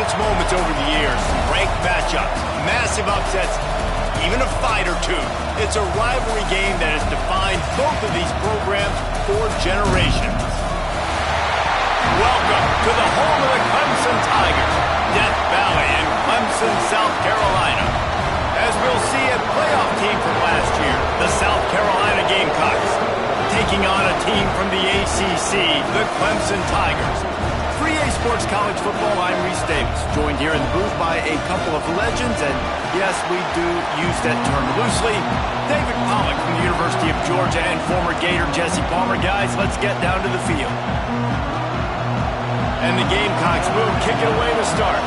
such moments over the years. Ranked matchups, massive upsets, even a fight or two. It's a rivalry game that has defined both of these programs for generations. Welcome to the home of the Clemson Tigers, Death Valley in Clemson, South Carolina. As we'll see, a playoff team from last year, the South Carolina Gamecocks, taking on a team from the ACC, the Clemson Tigers. 3A Sports College Football, I'm Reese Davis, joined here in the booth by a couple of legends, and yes, we do use that term loosely. David Pollack from the University of Georgia and former Gator Jesse Palmer. Guys, let's get down to the field. And the Gamecocks will kick it away to start.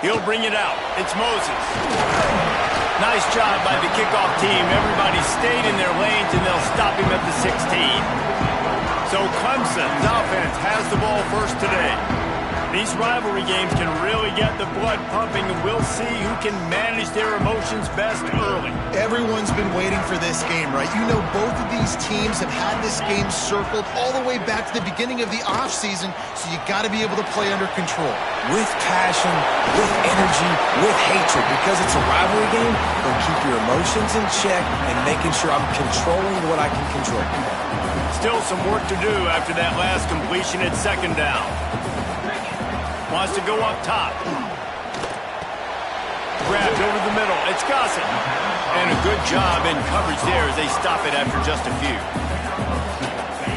He'll bring it out. It's Moses. Nice job by the kickoff team. Everybody stayed in their lanes, and they'll stop him at the 16. So Clemson's offense has the ball first today. These rivalry games can really get the blood pumping, and we'll see who can manage their emotions best early. Everyone's been waiting for this game, right? You know, both of these teams have had this game circled all the way back to the beginning of the offseason, so you got to be able to play under control. With passion, with energy, with hatred, because it's a rivalry game, they'll keep your emotions in check and making sure I'm controlling what I can control. Still some work to do after that last completion at second down. Wants to go up top. Grabbed over the middle. It's Gossett. And a good job in coverage there as they stop it after just a few.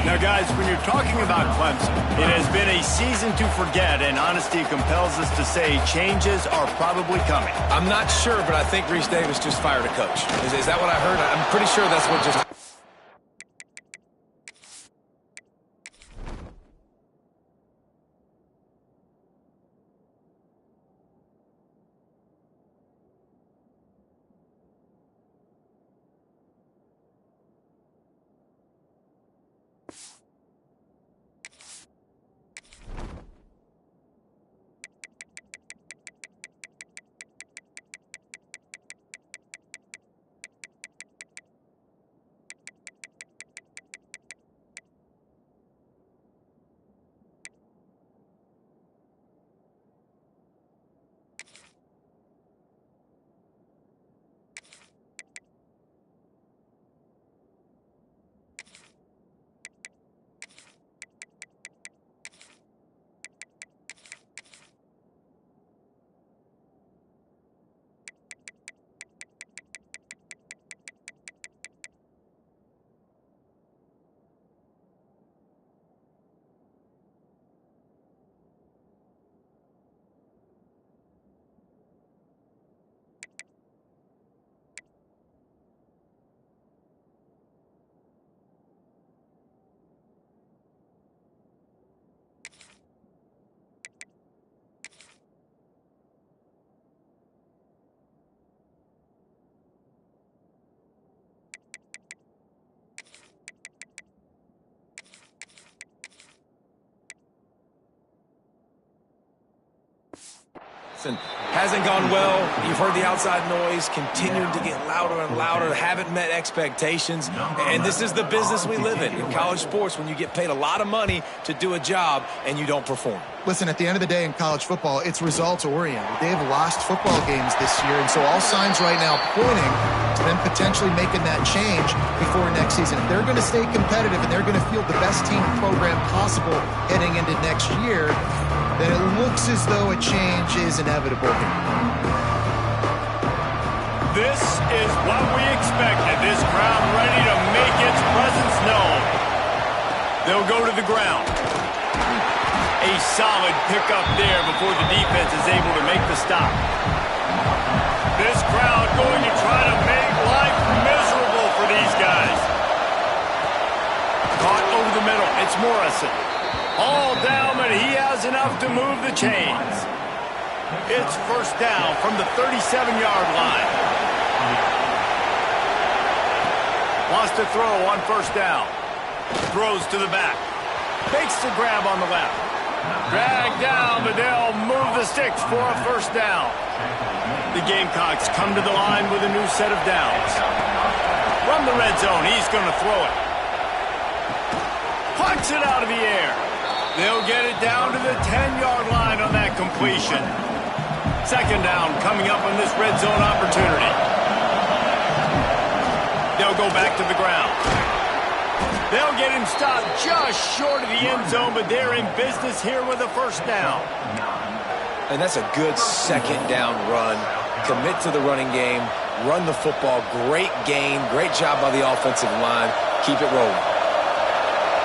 Now, guys, when you're talking about Clemson, it has been a season to forget, and honesty compels us to say changes are probably coming. I'm not sure, but I think Reese Davis just fired a coach. Is that what I heard? I'm pretty sure that's what just... Hasn't gone well. You've heard the outside noise, continuing to get louder and louder, haven't met expectations. And this is the business we live in college sports, when you get paid a lot of money to do a job and you don't perform. Listen, at the end of the day in college football, it's results-oriented. They've lost football games this year, and so all signs right now pointing to them potentially making that change before next season. If they're going to stay competitive and they're going to field the best team program possible heading into next year, then it looks as though a change is inevitable here. This is what we expected. This crowd ready to make its presence known. They'll go to the ground. A solid pickup there before the defense is able to make the stop. This crowd going to try to make life miserable for these guys. Caught over the middle. It's Morrison. All down, but he has enough to move the chains. It's first down from the 37-yard line. Wants to throw on first down. Throws to the back. Makes the grab on the left. Dragged down, but they'll move the sticks for a first down. The Gamecocks come to the line with a new set of downs. From the red zone, he's going to throw it. Punts it out of the air. They'll get it down to the 10-yard line on that completion. Second down coming up on this red zone opportunity. They'll go back to the ground. They'll get him stopped just short of the end zone, but they're in business here with a first down. And that's a good second down run. Commit to the running game, run the football, great gain, great job by the offensive line. Keep it rolling.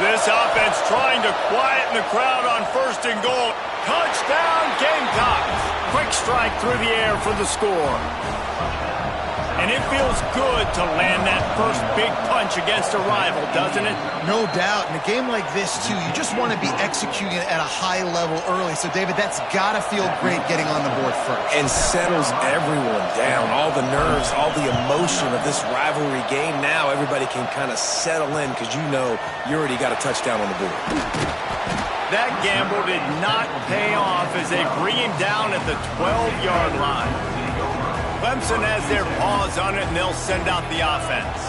This offense trying to quieten the crowd on first and goal. Touchdown, Gamecocks. Quick strike through the air for the score. And it feels good to land that first big punch against a rival, doesn't it? No doubt. In a game like this, too, you just want to be executing it at a high level early. So, David, that's got to feel great getting on the board first. And settles everyone down. All the nerves, all the emotion of this rivalry game. Now everybody can kind of settle in because you know you already got a touchdown on the board. That gamble did not pay off as they bring him down at the 12-yard line. Clemson has their paws on it, and they'll send out the offense.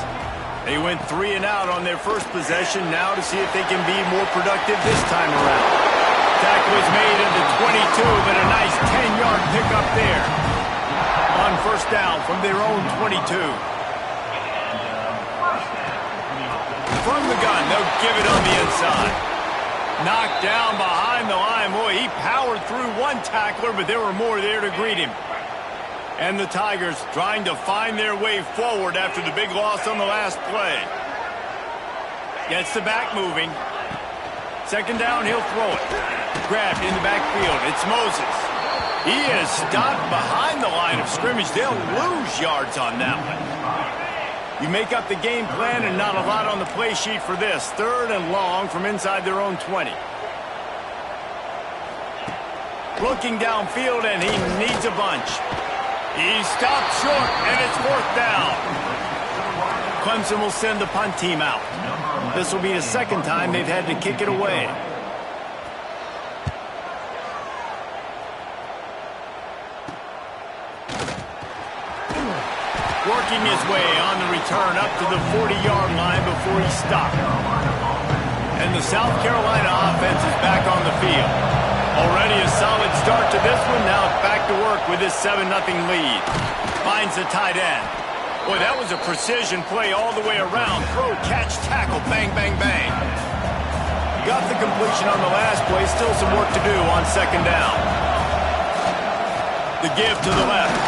They went 3 and out on their first possession now to see if they can be more productive this time around. Tackle was made at the 22, but a nice 10-yard pickup there. On first down from their own 22. From the gun, they'll give it on the inside. Knocked down behind the line. Boy, he powered through one tackler, but there were more there to greet him. And the Tigers trying to find their way forward after the big loss on the last play. Gets the back moving. Second down, he'll throw it. Grabbed in the backfield. It's Moses. He is stopped behind the line of scrimmage. They'll lose yards on that one. You make up the game plan and not a lot on the play sheet for this. Third and long from inside their own 20. Looking downfield, and he needs a bunch. He stopped short, and it's fourth down. Clemson will send the punt team out. This will be the second time they've had to kick it away. Working his way on the return up to the 40-yard line before he stopped. And the South Carolina offense is back on the field. Already a solid start to this one. Now back to work with this 7-0 lead. Finds the tight end. Boy, that was a precision play all the way around. Throw, catch, tackle, bang, bang, bang. Got the completion on the last play. Still some work to do on second down. The give to the left.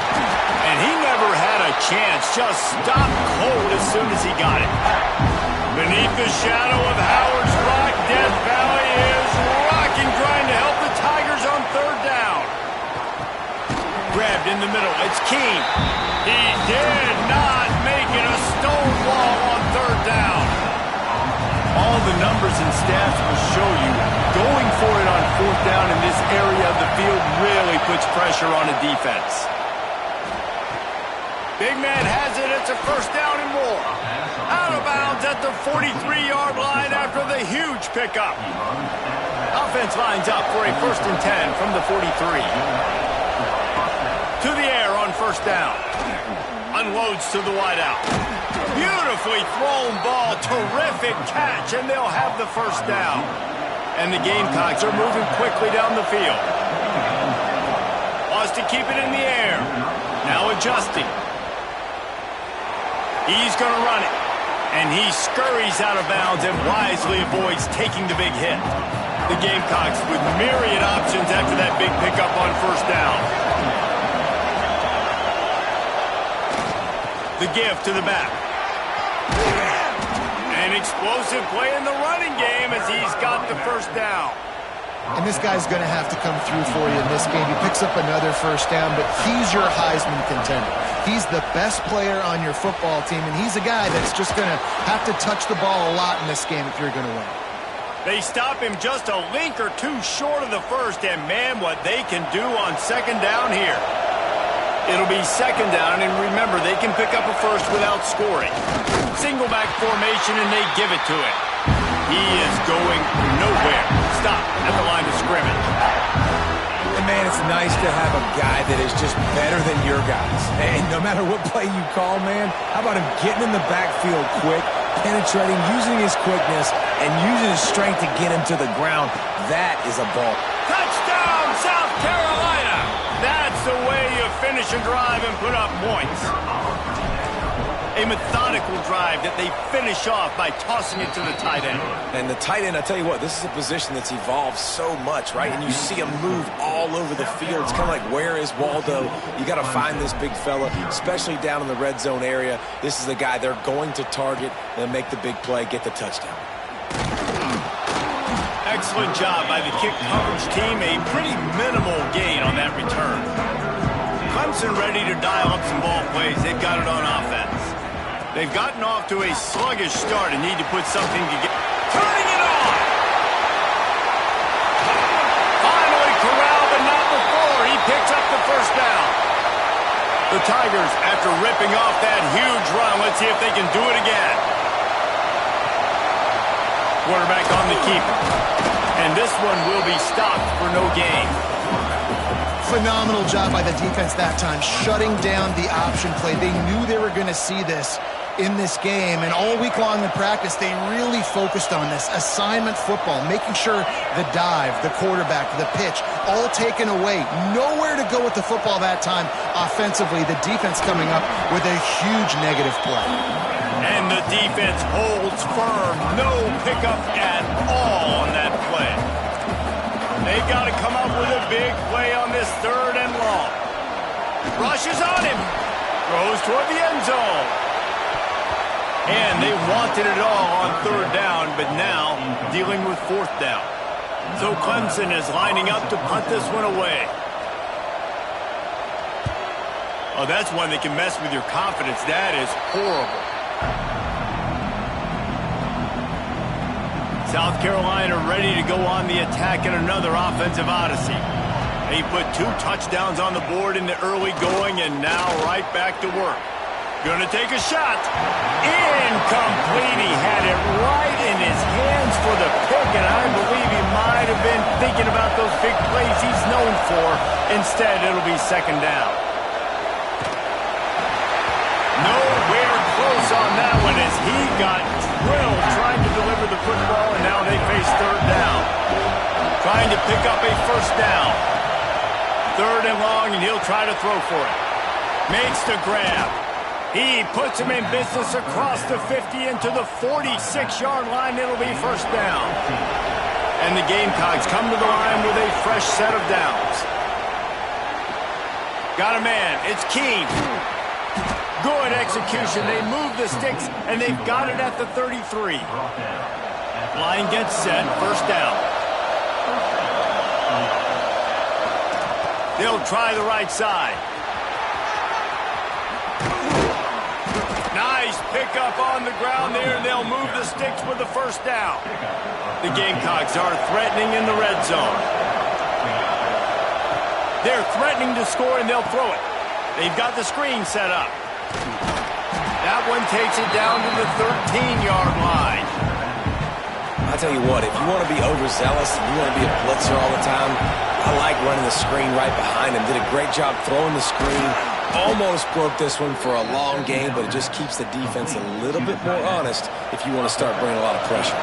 And he never had a chance. Just stopped cold as soon as he got it. Beneath the shadow of Howard's Rock, Death Valley is rocking, trying to help the Tigers on third down. Grabbed in the middle. It's Keene. He did not make it a stone wall on third down. All the numbers and stats will show you going for it on fourth down in this area of the field really puts pressure on a defense. Big man has it. It's a first down and more. Out of bounds at the 43-yard line after the huge pickup. Offense lines up for a 1st and 10 from the 43. To the air on first down. Unloads to the wideout. Beautifully thrown ball. Terrific catch, and they'll have the first down. And the Gamecocks are moving quickly down the field. Wants to keep it in the air. Now adjusting. He's going to run it. And he scurries out of bounds and wisely avoids taking the big hit. The Gamecocks with myriad options after that big pickup on first down. The give to the back. An explosive play in the running game as he's got the first down. And this guy's going to have to come through for you in this game. He picks up another first down, but he's your Heisman contender. He's the best player on your football team, and he's a guy that's just going to have to touch the ball a lot in this game if you're going to win. They stop him just a link or two short of the first, and man, what they can do on second down here. It'll be second down, and remember, they can pick up a first without scoring. Single back formation, and they give it to him. He is going nowhere. Stop at the line of scrimmage. And man, it's nice to have a guy that is just better than your guys. And no matter what play you call, man, how about him getting in the backfield quick, penetrating, using his quickness, and using his strength to get him to the ground? That is a ball. Touchdown, South Carolina! That's the way you finish a drive and put up points. A methodical drive that they finish off by tossing it to the tight end. And the tight end, I tell you what, this is a position that's evolved so much, right? And you see him move all over the field. It's kind of like, where is Waldo? You got to find this big fella, especially down in the red zone area. This is the guy they're going to target and make the big play, get the touchdown. Excellent job by the kick coverage team. A pretty minimal gain on that return. Clemson ready to dial up some ball plays. They've got it on offense. They've gotten off to a sluggish start and need to put something together. Turning it on! Finally corralled, but not before. He picks up the first down. The Tigers, after ripping off that huge run, let's see if they can do it again. Quarterback on the keeper. And this one will be stopped for no gain. Phenomenal job by the defense that time, shutting down the option play. They knew they were going to see this in this game, and all week long in practice, they really focused on this assignment football, making sure the dive, the quarterback, the pitch, all taken away. Nowhere to go with the football that time offensively. The defense coming up with a huge negative play. And the defense holds firm. No pickup at all on that play. They got to come up with a big play on this 3rd and long. Rushes on him. Throws toward the end zone. And they wanted it all on 3rd down, but now dealing with 4th down. So Clemson is lining up to punt this one away. Oh, that's one that can mess with your confidence. That is horrible. South Carolina ready to go on the attack in another offensive odyssey. They put 2 touchdowns on the board in the early going, and now right back to work. Gonna take a shot. Incomplete. He had it right in his hands for the pick, and I believe he might have been thinking about those big plays he's known for. Instead, it'll be 2nd down. Nowhere close on that one as he got drilled trying to deliver the football, and now they face 3rd down. Trying to pick up a 1st down. 3rd and long, and he'll try to throw for it. Makes the grab. He puts him in business across the 50 into the 46-yard line. It'll be 1st down. And the Gamecocks come to the line with a fresh set of downs. Got a man. It's Keene. Good execution. They move the sticks, and they've got it at the 33. Line gets set. 1st down. They'll try the right side. Nice pickup on the ground there, and they'll move the sticks with the 1st down. The Gamecocks are threatening in the red zone. They're threatening to score, and they'll throw it. They've got the screen set up. That one takes it down to the 13-yard line. I tell you what, if you want to be overzealous and you want to be a blitzer all the time, I like running the screen right behind him. Did a great job throwing the screen. Almost broke this one for a long game, but it just keeps the defense a little bit more honest if you want to start bringing a lot of pressure.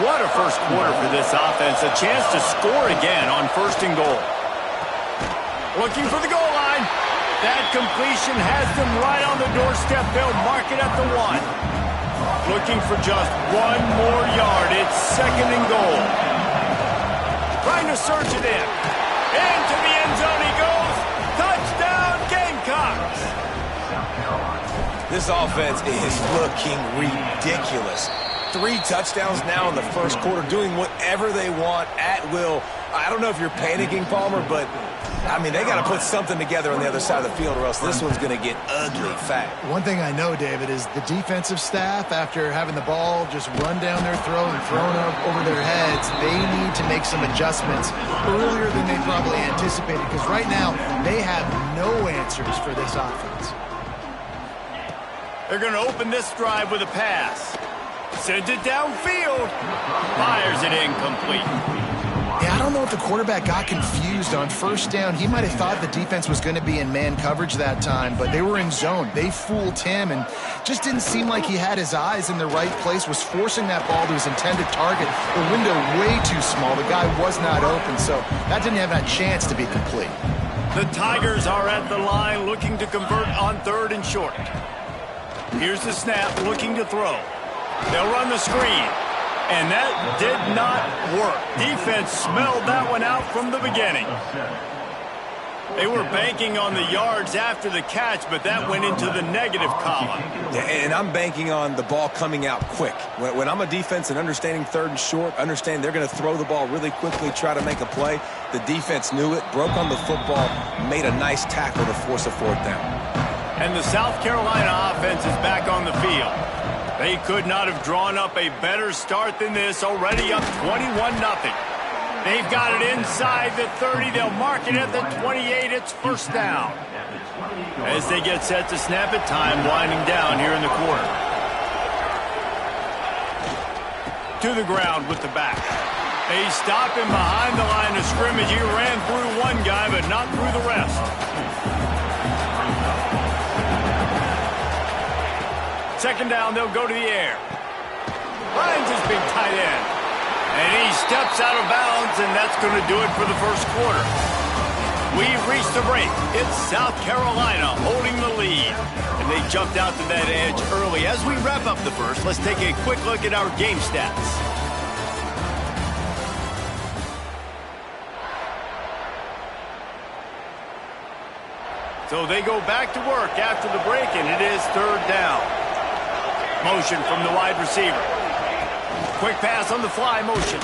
What a first quarter for this offense. A chance to score again on 1st and goal. Looking for the goal line. That completion has them right on the doorstep. They'll mark it at the 1. Looking for just 1 more yard. It's 2nd and goal. Trying to surge it in. Into the end zone he goes. Touchdown, Gamecocks. This offense is looking ridiculous. 3 touchdowns now in the first quarter, doing whatever they want at will. I don't know if you're panicking, Palmer, but, I mean, they got to put something together on the other side of the field or else this one's going to get ugly fast. One thing I know, David, is the defensive staff, after having the ball just run down their throat and thrown up over their heads, they need to make some adjustments earlier than they probably anticipated, because right now they have no answers for this offense. They're going to open this drive with a pass. Sends it downfield. Fires it incomplete. Yeah, I don't know if the quarterback got confused on first down. He might have thought the defense was going to be in man coverage that time, but they were in zone. They fooled him and just didn't seem like he had his eyes in the right place, was forcing that ball to his intended target. The window way too small. The guy was not open, so that didn't have that chance to be complete. The Tigers are at the line looking to convert on 3rd and short. Here's the snap, looking to throw. They'll run the screen. And that did not work. Defense smelled that one out from the beginning. They were banking on the yards after the catch, but that went into the negative column. And I'm banking on the ball coming out quick. When I'm a defense and understanding 3rd and short, understand they're going to throw the ball really quickly, try to make a play. The defense knew it, broke on the football, made a nice tackle to force a 4th down. And the South Carolina offense is back on the field. They could not have drawn up a better start than this, already up 21-0. They've got it inside the 30. They'll mark it at the 28. It's 1st down. As they get set to snap it, time winding down here in the quarter. To the ground with the back. They stop him behind the line of scrimmage. He ran through one guy, but not through the rest. Second down, they'll go to the air. Finds his big tight end. And he steps out of bounds, and that's going to do it for the first quarter. We've reached the break. It's South Carolina holding the lead. And they jumped out to that edge early. As we wrap up the first, let's take a quick look at our game stats. So they go back to work after the break, and it is 3rd down. Motion from the wide receiver. Quick pass on the fly motion.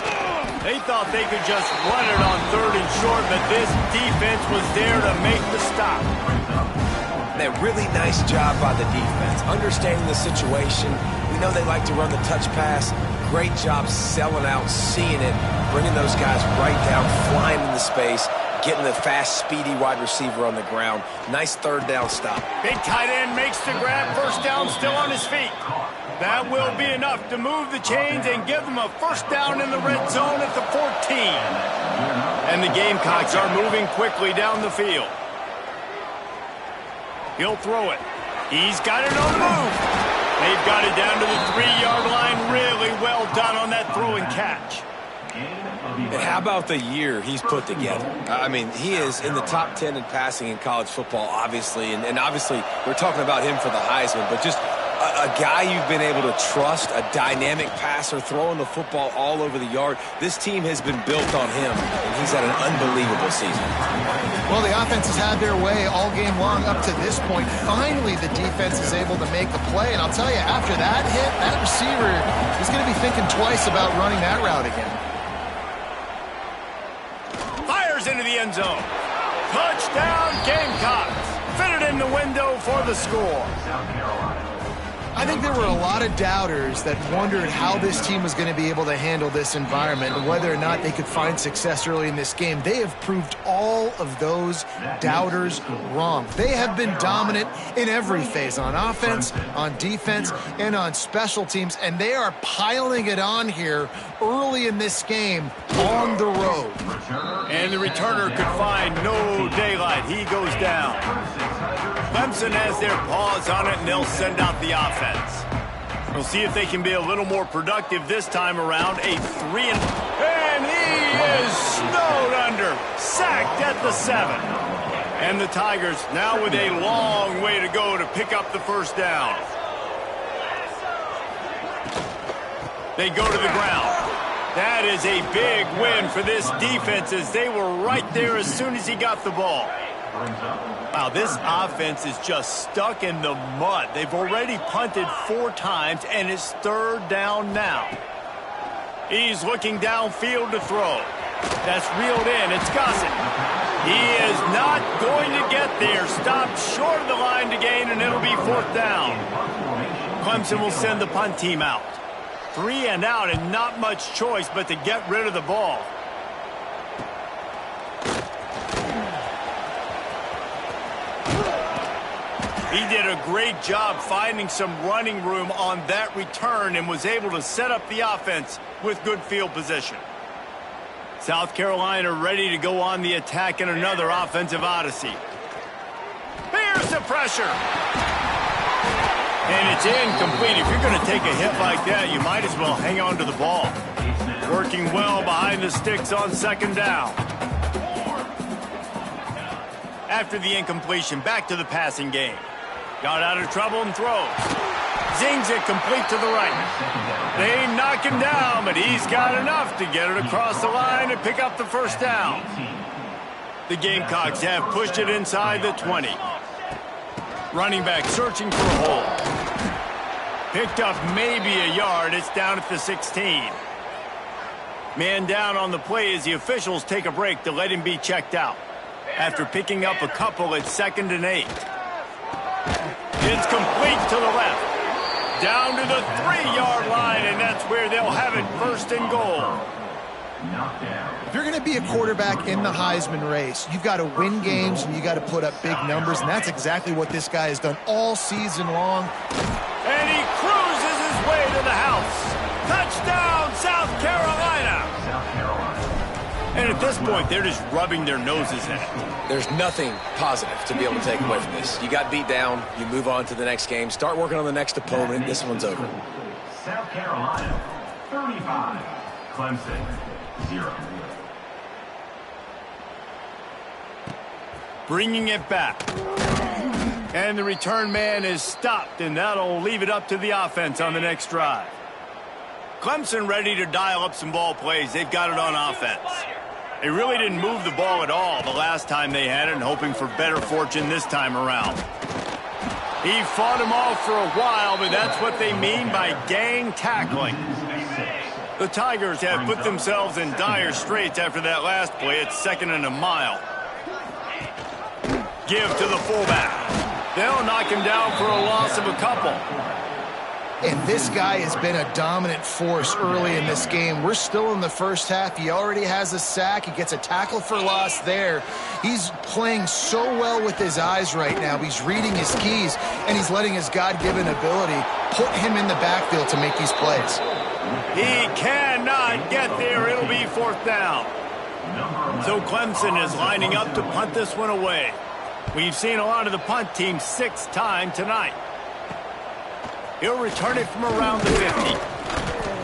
They thought they could just run it on 3rd and short, but this defense was there to make the stop. That really nice job by the defense, understanding the situation. We know they like to run the touch pass. Great job selling out, seeing it, bringing those guys right down, flying into space, getting the fast, speedy wide receiver on the ground. Nice 3rd down stop. Big tight end makes the grab. 1st down, still on his feet. That will be enough to move the chains and give them a 1st down in the red zone at the 14. And the Gamecocks are moving quickly down the field. He'll throw it. He's got it on the move. They've got it down to the 3-yard line. Really well done on that throw and catch. And how about the year he's put together? I mean, he is in the top 10 in passing in college football, obviously. And obviously, we're talking about him for the Heisman, but just a guy you've been able to trust, a dynamic passer, throwing the football all over the yard. This team has been built on him, and he's had an unbelievable season. Well, the offense has had their way all game long up to this point. Finally, the defense is able to make a play. And I'll tell you, after that hit, that receiver is going to be thinking twice about running that route again. Fires into the end zone. Touchdown, Gamecocks. Fitted in the window for the score. I think there were a lot of doubters that wondered how this team was going to be able to handle this environment and whether or not they could find success early in this game. They have proved all of those doubters wrong. They have been dominant in every phase, on offense, on defense, and on special teams, and they are piling it on here early in this game on the road. And the returner could find no daylight. He goes down. Clemson has their paws on it, and they'll send out the offense. We'll see if they can be a little more productive this time around. A 3 and he is snowed under, sacked at the 7. And the Tigers now with a long way to go to pick up the 1st down. They go to the ground. That is a big win for this defense as they were right there as soon as he got the ball. Wow, this offense is just stuck in the mud. They've already punted 4 times, and it's 3rd down now. He's looking downfield to throw. That's reeled in. It's Gossett. He is not going to get there. Stopped short of the line to gain, and it'll be 4th down. Clemson will send the punt team out. 3 and out, and not much choice but to get rid of the ball. He did a great job finding some running room on that return and was able to set up the offense with good field position. South Carolina ready to go on the attack in another offensive odyssey. Here's the pressure. And it's incomplete. If you're going to take a hit like that, you might as well hang on to the ball. Working well behind the sticks on second down. After the incompletion, back to the passing game. Got out of trouble and throws. Zings it complete to the right. They knock him down, but he's got enough to get it across the line and pick up the first down. The Gamecocks have pushed it inside the 20. Running back searching for a hole. Picked up maybe a yard. It's down at the 16. Man down on the play as the officials take a break to let him be checked out. After picking up a couple at 2nd and 8. It's complete to the left. Down to the 3-yard line, and that's where they'll have it, 1st and goal. If you're going to be a quarterback in the Heisman race, you've got to win games and you got to put up big numbers, and that's exactly what this guy has done all season long. And he cruises his way to the house. Touchdown, South Carolina! And at this point, they're just rubbing their noses in it. There's nothing positive to be able to take away from this. You got beat down, you move on to the next game, start working on the next opponent, this one's over. South Carolina, 35. Clemson, 0. Bringing it back. And the return man is stopped, and that'll leave it up to the offense on the next drive. Clemson ready to dial up some ball plays. They've got it on offense. They really didn't move the ball at all the last time they had it, and hoping for better fortune this time around. He fought him off for a while, but that's what they mean by gang tackling. The Tigers have put themselves in dire straits after that last play. It's 2nd and a mile. Give to the fullback. They'll knock him down for a loss of a couple. And this guy has been a dominant force early in this game. We're still in the first half. He already has a sack. He gets a tackle for loss there. He's playing so well with his eyes right now. He's reading his keys, and he's letting his God-given ability put him in the backfield to make these plays. He cannot get there. It'll be 4th down. So Clemson is lining up to punt this one away. We've seen a lot of the punt team 6th time tonight. He'll return it from around the 50.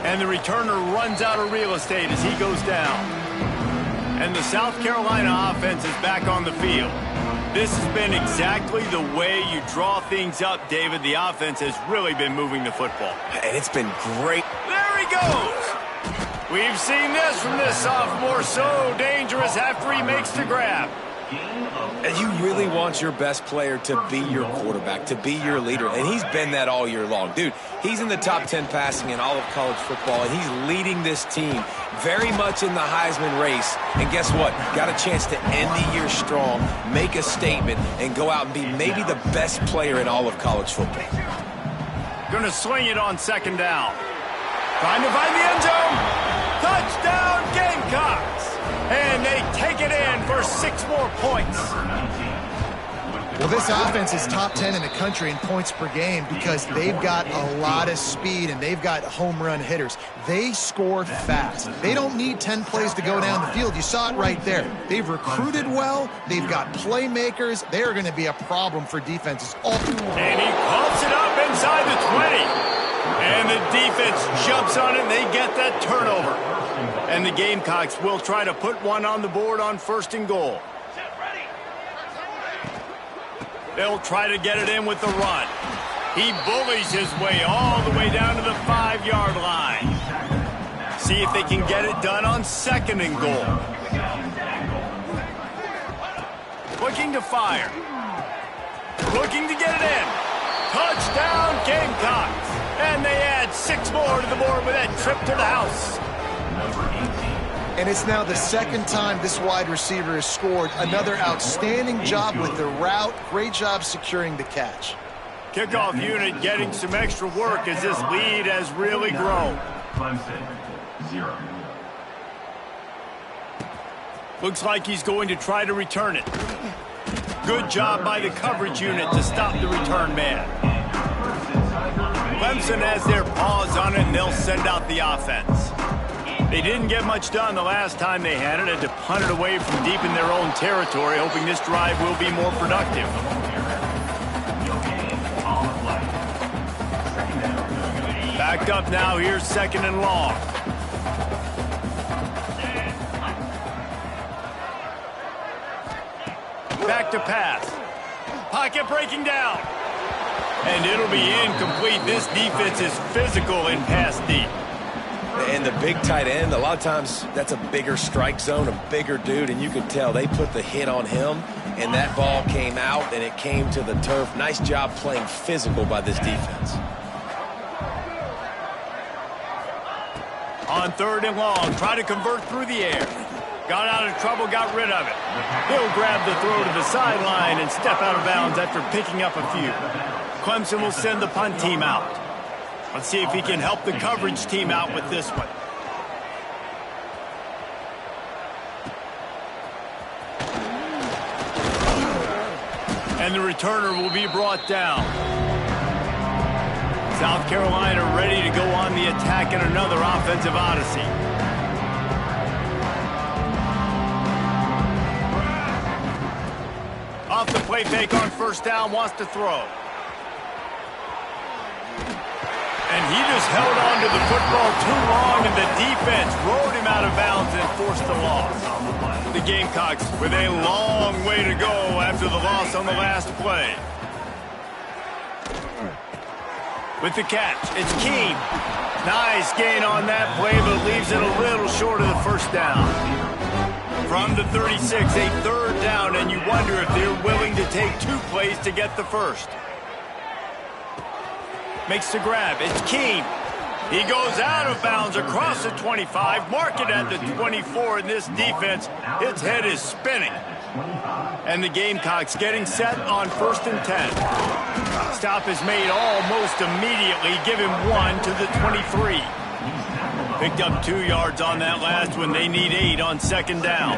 And the returner runs out of real estate as he goes down. And the South Carolina offense is back on the field. This has been exactly the way you draw things up, David. The offense has really been moving the football. And it's been great. There he goes! We've seen this from this sophomore, so dangerous after he makes the grab. And you really want your best player to be your quarterback, to be your leader, and he's been that all year long. Dude, he's in the top 10 passing in all of college football, and he's leading this team very much in the Heisman race. And guess what? Got a chance to end the year strong, make a statement, and go out and be maybe the best player in all of college football. Gonna swing it on 2nd down. Trying to find the end zone. Touchdown, Gamecocks! And they take it in for 6 more points. Well, this offense is top 10 in the country in points per game because they've got a lot of speed and they've got home run hitters. They score fast. They don't need 10 plays to go down the field. You saw it right there. They've recruited well. They've got playmakers. They are going to be a problem for defenses. And he pumps it up inside the 20. And the defense jumps on it and they get that turnover. And the Gamecocks will try to put one on the board on 1st and goal. They'll try to get it in with the run. He bullies his way all the way down to the 5-yard line. See if they can get it done on 2nd and goal. Looking to fire. Looking to get it in. Touchdown, Gamecocks. And they add 6 more to the board with that trip to the house. And it's now the 2nd time this wide receiver has scored. Another outstanding job with the route. Great job securing the catch. Kickoff unit getting some extra work as this lead has really grown. Clemson, 0. Looks like he's going to try to return it. Good job by the coverage unit to stop the return man. Clemson has their paws on it, and they'll send out the offense. They didn't get much done the last time they had it. Had to punt it away from deep in their own territory, hoping this drive will be more productive. Backed up now. Here's 2nd and long. Back to pass. Pocket breaking down. And it'll be incomplete. This defense is physical in pass deep. And the big tight end, a lot of times that's a bigger strike zone, a bigger dude, and you could tell they put the hit on him, and that ball came out, and it came to the turf. Nice job playing physical by this defense. On 3rd and long, try to convert through the air. Got out of trouble, got rid of it. He'll grab the throw to the sideline and step out of bounds after picking up a few. Clemson will send the punt team out. Let's see if he can help the coverage team out with this one. And the returner will be brought down. South Carolina ready to go on the attack in another offensive odyssey. Off the play fake on 1st down, wants to throw. And he just held on to the football too long, and the defense rolled him out of bounds and forced the loss. The Gamecocks with a long way to go after the loss on the last play. With the catch, it's Keene. Nice gain on that play, but leaves it a little short of the 1st down. From the 36, a 3rd down, and you wonder if they're willing to take 2 plays to get the 1st. Makes the grab. It's Keene. He goes out of bounds across the 25, mark it at the 24, and this defense, its head is spinning. And the Gamecocks getting set on 1st and 10. Stop is made almost immediately. Give him 1 to the 23. Picked up 2 yards on that last one. They need 8 on 2nd down.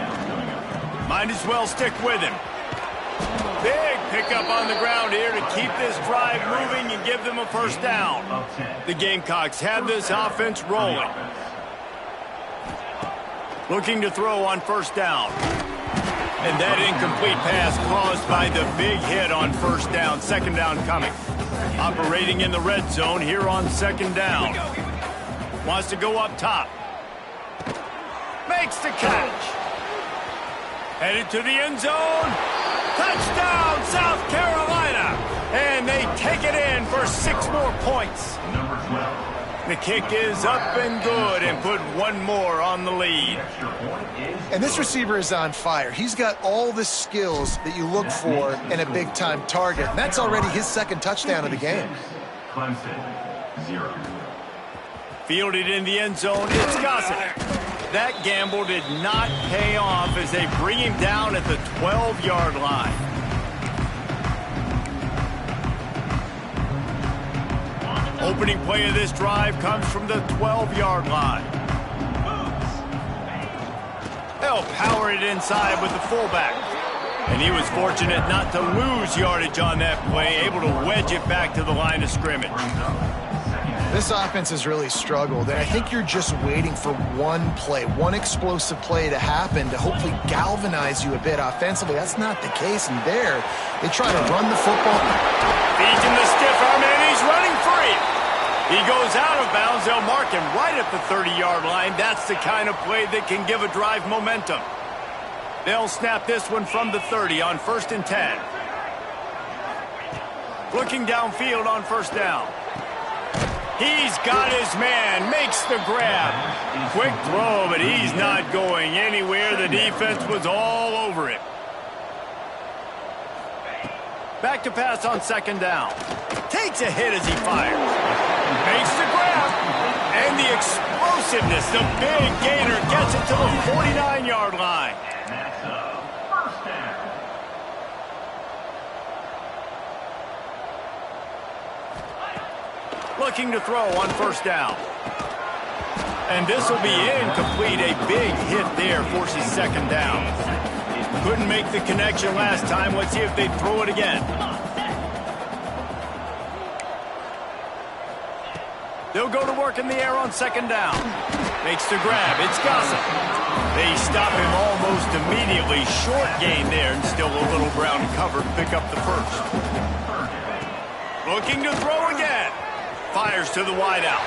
Might as well stick with him. Big pickup on the ground here to keep this drive moving and give them a 1st down. The Gamecocks have this offense rolling. Looking to throw on 1st down. And that incomplete pass caused by the big hit on 1st down. 2nd down coming. Operating in the red zone here on 2nd down. Wants to go up top. Makes the catch. Headed to the end zone. Touchdown, South Carolina. And they take it in for 6 more points. Number 12. The kick is up and good and put 1 more on the lead. And this receiver is on fire. He's got all the skills that you look for in a big-time target. And that's already his 2nd touchdown of the game. Clemson, 0. Fielded in the end zone, it's Gossett. That gamble did not pay off as they bring him down at the 12-yard line. Opening play of this drive comes from the 12-yard line. They'll power it inside with the fullback. And he was fortunate not to lose yardage on that play, able to wedge it back to the line of scrimmage. This offense has really struggled, and I think you're just waiting for one play, one explosive play to happen to hopefully galvanize you a bit offensively. That's not the case, and there, they try to run the football. Feeds him the stiff arm, and he's running free. He goes out of bounds. They'll mark him right at the 30-yard line. That's the kind of play that can give a drive momentum. They'll snap this one from the 30 on 1st and 10. Looking downfield on 1st down. He's got his man, makes the grab. Quick throw, but he's not going anywhere. The defense was all over it. Back to pass on 2nd down. Takes a hit as he fires. Makes the grab. And the explosiveness, the big gainer gets it to the 49-yard line. That's a 1st down. Looking to throw on 1st down. And this will be incomplete. A big hit there forces 2nd down. Couldn't make the connection last time. Let's see if they throw it again. They'll go to work in the air on 2nd down. Makes the grab. It's Gossip. They stop him almost immediately. Short gain there, and still a little ground cover to pick up the first. Looking to throw again. Fires to the wideout.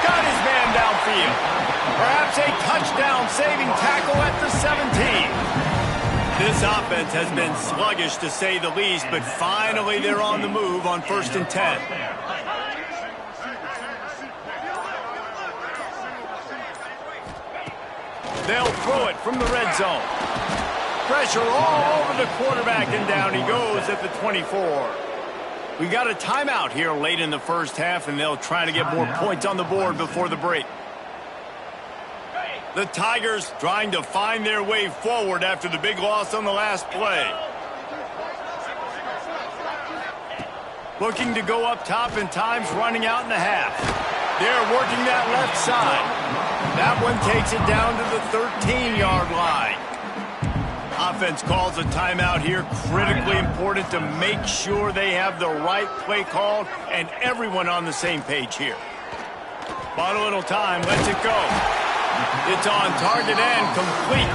Got his man downfield. Perhaps a touchdown-saving tackle at the 17. This offense has been sluggish, to say the least, but finally they're on the move on 1st and 10. They'll throw it from the red zone. Pressure all over the quarterback, and down he goes at the 24. We got a timeout here late in the first half, and they'll try to get more points on the board before the break. The Tigers trying to find their way forward after the big loss on the last play. Looking to go up top, and time's running out in the half. They're working that left side. That one takes it down to the 13-yard line. Offense calls a timeout here. Critically important to make sure they have the right play called and everyone on the same page here. Bought a little time, lets it go. It's on target and complete.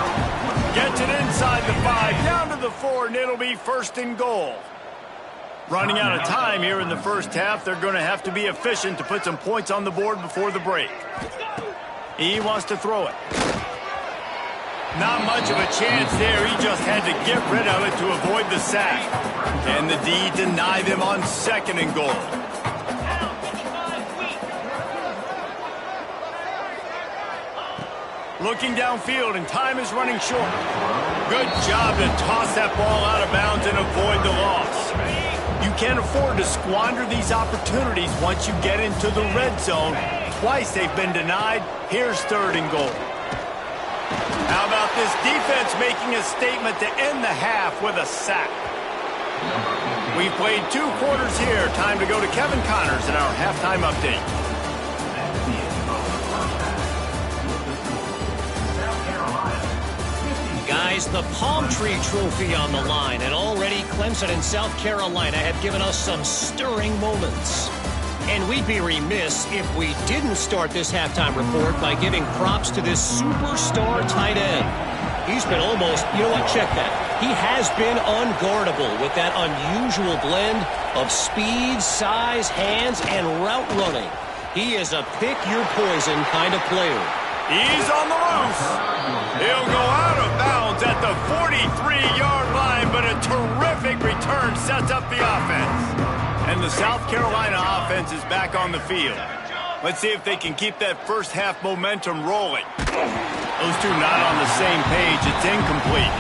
Gets it inside the 5, down to the 4, and it'll be 1st and goal. Running out of time here in the first half. They're going to have to be efficient to put some points on the board before the break. He wants to throw it. Not much of a chance there. He just had to get rid of it to avoid the sack. And the D deny them on 2nd and goal. Looking downfield, and time is running short. Good job to toss that ball out of bounds and avoid the loss. You can't afford to squander these opportunities once you get into the red zone. Twice they've been denied. Here's 3rd and goal. How about this defense making a statement to end the half with a sack? We've played 2 quarters here. Time to go to Kevin Connors in our halftime update. Guys, the Palm Tree Trophy on the line, and already Clemson and South Carolina have given us some stirring moments. And we'd be remiss if we didn't start this halftime report by giving props to this superstar tight end. He's been almost, you know what, check that. He has been unguardable with that unusual blend of speed, size, hands, and route running. He is a pick-your-poison kind of player. He's on the loose. He'll go out of bounds at the 43-yard line, but a terrific return sets up the offense. And the South Carolina offense is back on the field. Let's see if they can keep that first half momentum rolling. Those two not on the same page. It's incomplete.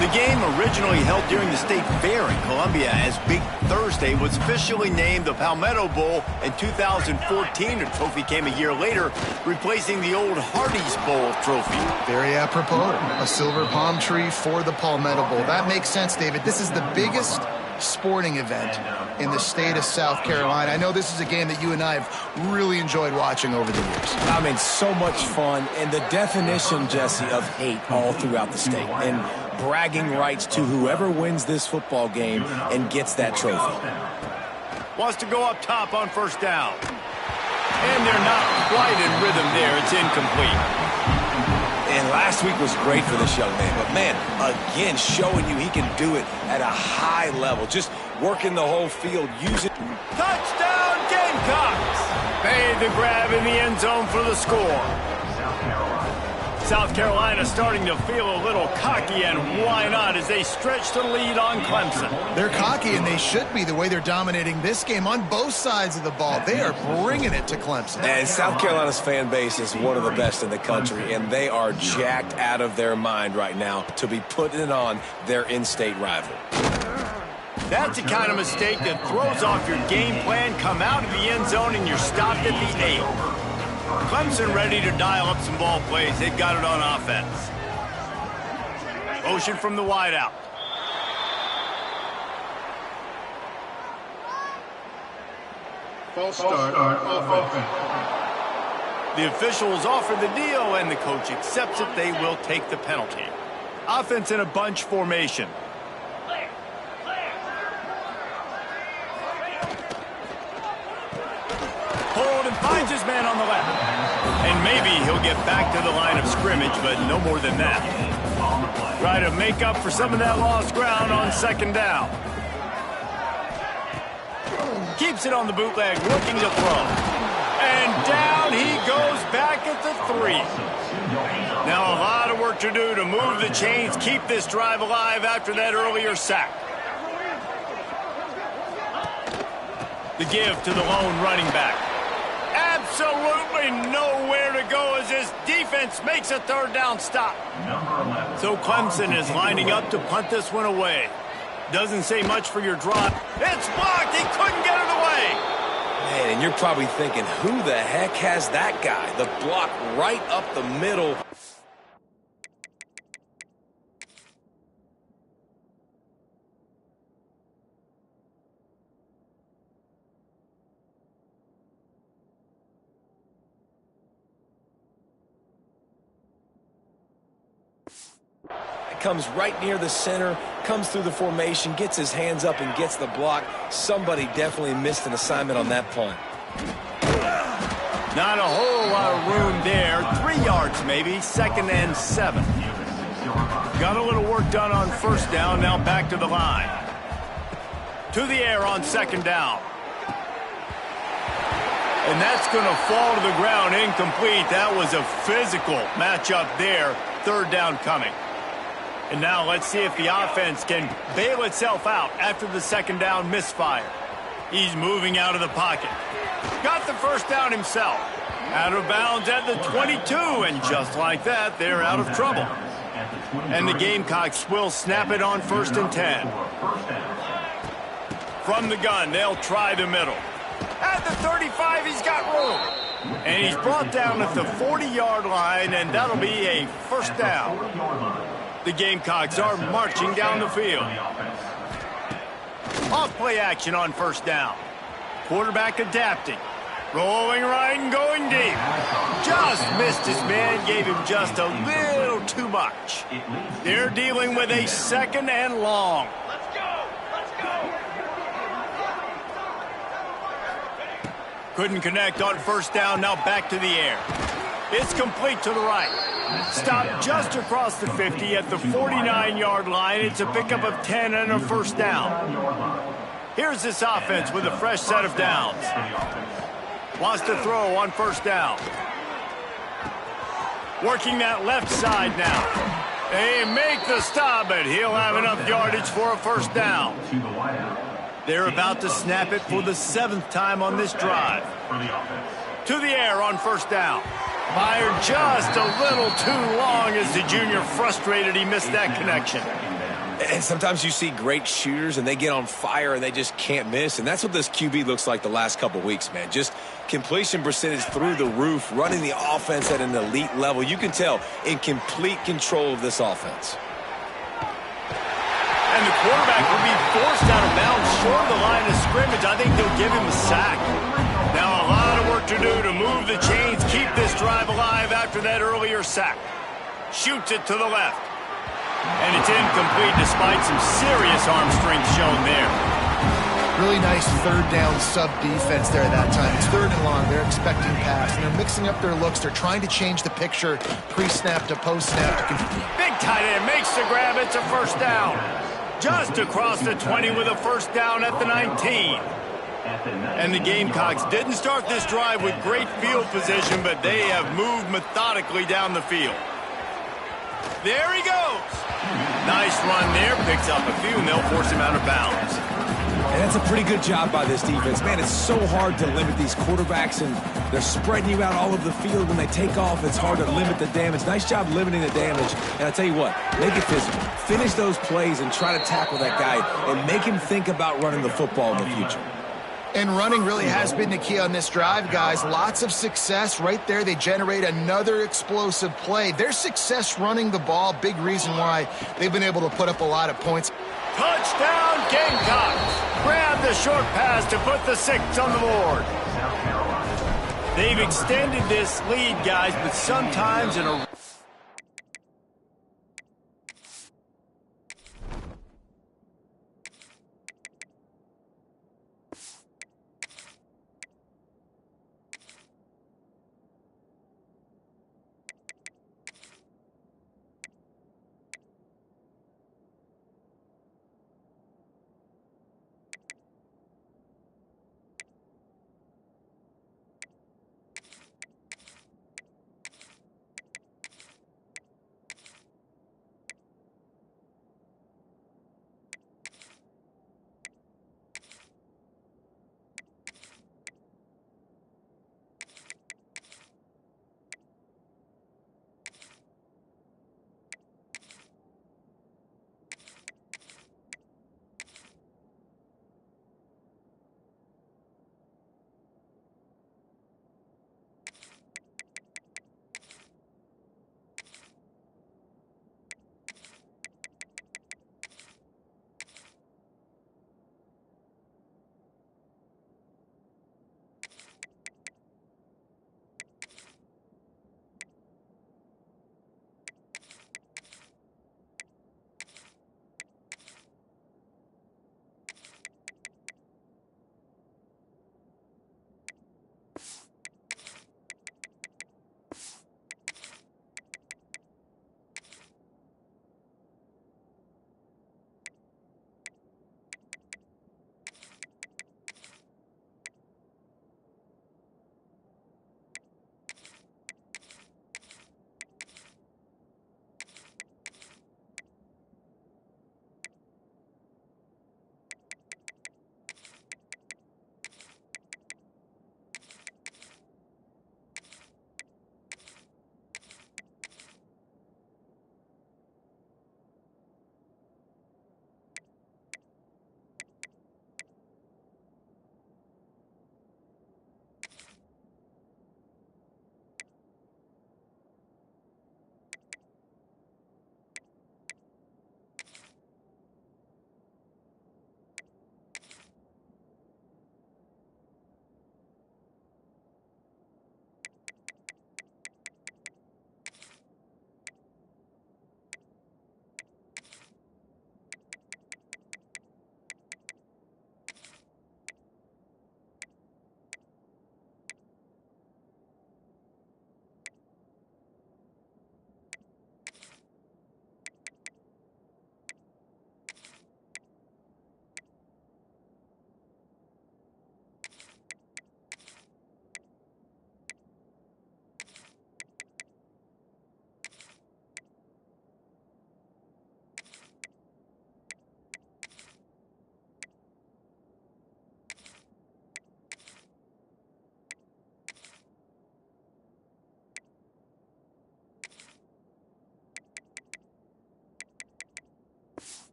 The game originally held during the State Fair in Columbia as Big Thursday was officially named the Palmetto Bowl in 2014. The trophy came a year later, replacing the old Hardee's Bowl trophy. Very apropos. A silver palm tree for the Palmetto Bowl. That makes sense, David. This is the biggest sporting event in the state of South Carolina. I know this is a game that you and I have really enjoyed watching over the years. I mean, so much fun, and the definition, Jesse, of hate all throughout the state, and bragging rights to whoever wins this football game and gets that trophy. Wants to go up top on 1st down. And they're not quite in rhythm there. It's incomplete. And last week was great for this young man. But, man, again, showing you he can do it at a high level. Just working the whole field, using... Touchdown, Gamecocks! Made the grab in the end zone for the score. South Carolina starting to feel a little cocky, and why not, as they stretch the lead on Clemson. They're cocky, and they should be the way they're dominating this game on both sides of the ball. They are bringing it to Clemson. And South Carolina's fan base is one of the best in the country, and they are jacked out of their mind right now to be putting it on their in-state rival. That's the kind of mistake that throws off your game plan. Come out of the end zone, and you're stopped at the 8. Clemson ready to dial up some ball plays. They've got it on offense. Motion from the wideout. False start offense. The officials offer the deal, and the coach accepts it. They will take the penalty. Offense in a bunch formation. Hold and finds his man on the left. And maybe he'll get back to the line of scrimmage, but no more than that. Try to make up for some of that lost ground on second down. Keeps it on the bootleg, looking to throw. And down he goes back at the 3. Now a lot of work to do to move the chains, keep this drive alive after that earlier sack. The give to the lone running back. Absolutely nowhere to go as this defense makes a third down stop. So Clemson is lining up to punt this one away. Doesn't say much for your drive. It's blocked. He couldn't get it away. Man, and you're probably thinking, who the heck has that guy? The block right up the middle. Comes right near the center, comes through the formation, gets his hands up and gets the block. Somebody definitely missed an assignment on that punt. Not a whole lot of room there. 3 yards maybe, 2nd and 7. Got a little work done on first down, now back to the line. To the air on 2nd down. And that's going to fall to the ground, incomplete. That was a physical matchup there. 3rd down coming. And now let's see if the offense can bail itself out after the 2nd down misfire. He's moving out of the pocket. Got the first down himself. Out of bounds at the 22, and just like that, they're out of trouble. And the Gamecocks will snap it on 1st and 10. From the gun, they'll try the middle. At the 35, he's got room. And he's brought down at the 40-yard line, and that'll be a 1st down. The Gamecocks are marching down the field. Off play action on 1st down. Quarterback adapting. Rolling right and going deep. Just missed his man, gave him just a little too much. They're dealing with a 2nd and long. Let's go! Let's go! Couldn't connect on 1st down, now back to the air. It's complete to the right. Stopped just across the 50 at the 49-yard line. It's a pickup of 10 and a 1st down. Here's this offense with a fresh set of downs. Wants to throw on 1st down. Working that left side now. They make the stop, but he'll have enough yardage for a 1st down. They're about to snap it for the 7th time on this drive. To the air on 1st down. Fired just a little too long as the junior frustrated he missed that connection. And sometimes you see great shooters and they get on fire and they just can't miss. And that's what this QB looks like the last couple weeks, man. Just completion percentage through the roof, running the offense at an elite level. You can tell in complete control of this offense. And the quarterback will be forced out of bounds short of the line of scrimmage. I think they'll give him a sack. Now a lot of work to do to move the chains, keep this drive alive after that earlier sack. Shoots it to the left. And it's incomplete despite some serious arm strength shown there. Really nice 3rd down sub defense there at that time. It's 3rd and long. They're expecting pass, and they're mixing up their looks. They're trying to change the picture pre-snap to post-snap. Big tight end makes the grab. It's a 1st down. Just across the 20 with a 1st down at the 19. And the Gamecocks didn't start this drive with great field position, but they have moved methodically down the field. There he goes. Nice run there. Picks up a few, and they'll force him out of bounds. And that's a pretty good job by this defense. Man, it's so hard to limit these quarterbacks, and they're spreading you out all over the field. When they take off, it's hard to limit the damage. Nice job limiting the damage. And I tell you what, make it physical. Finish those plays and try to tackle that guy and make him think about running the football in the future. And running really has been the key on this drive, guys. Lots of success right there. They generate another explosive play. Their success running the ball, big reason why they've been able to put up a lot of points. Touchdown, Gamecocks. Grab the short pass to put the 6 on the board. They've extended this lead, guys, but sometimes in a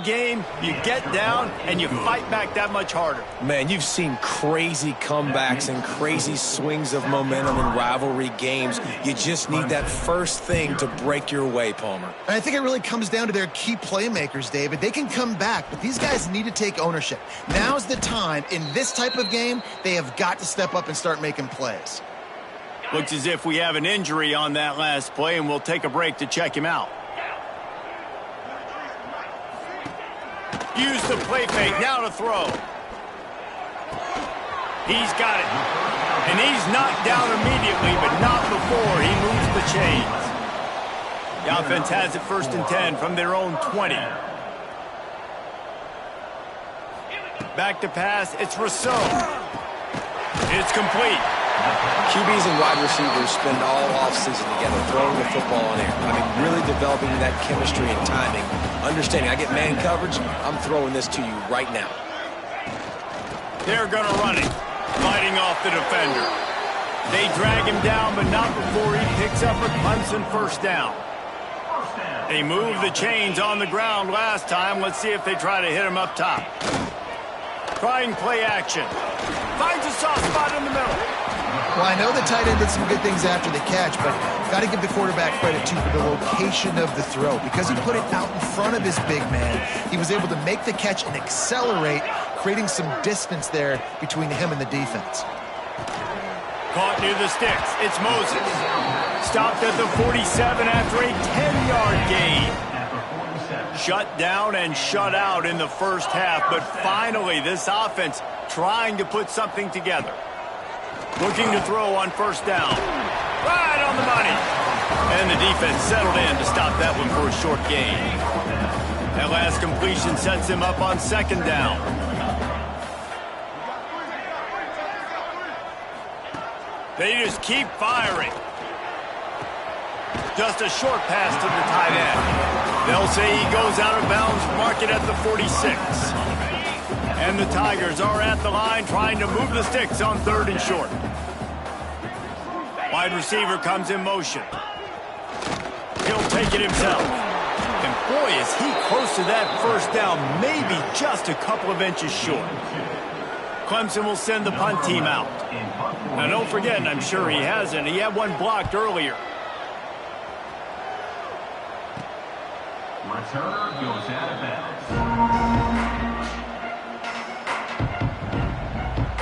game, you get down and you fight back that much harder. Man, you've seen crazy comebacks and crazy swings of momentum in rivalry games. You just need that first thing to break your way, Palmer. And I think it really comes down to their key playmakers, David. They can come back, but these guys need to take ownership. Now's the time. In this type of game, they have got to step up and start making plays. Looks as if we have an injury on that last play, and we'll take a break to check him out. Use the play fake, now to throw. He's got it. And he's knocked down immediately, but not before he moves the chains. The offense has it 1st and 10 from their own 20. Back to pass, it's Rousseau. It's complete. QBs and wide receivers spend all offseason together throwing the football in air. I mean, really developing that chemistry and timing. Understanding, I get man coverage, I'm throwing this to you right now. They're going to run it, fighting off the defender. They drag him down, but not before he picks up a Clemson 1st down. They moved the chains on the ground last time. Let's see if they try to hit him up top. Trying play action. Finds a soft spot in the middle. Well, I know the tight end did some good things after the catch, but got to give the quarterback credit, too, for the location of the throw. Because he put it out in front of his big man, he was able to make the catch and accelerate, creating some distance there between him and the defense. Caught near the sticks. It's Moses. Stopped at the 47 after a 10-yard gain. Shut down and shut out in the first half, but finally this offense trying to put something together. Looking to throw on 1st down. Right on the money. And the defense settled in to stop that one for a short gain. That last completion sets him up on 2nd down. They just keep firing. Just a short pass to the tight end. They'll say he goes out of bounds, mark it at the 46. And the Tigers are at the line trying to move the sticks on 3rd and short. Wide receiver comes in motion. He'll take it himself. And boy, is he close to that 1st down, maybe just a couple of inches short. Clemson will send the punt team out. Now don't forget, and I'm sure he hasn't, he had one blocked earlier. Returner goes out of bounds.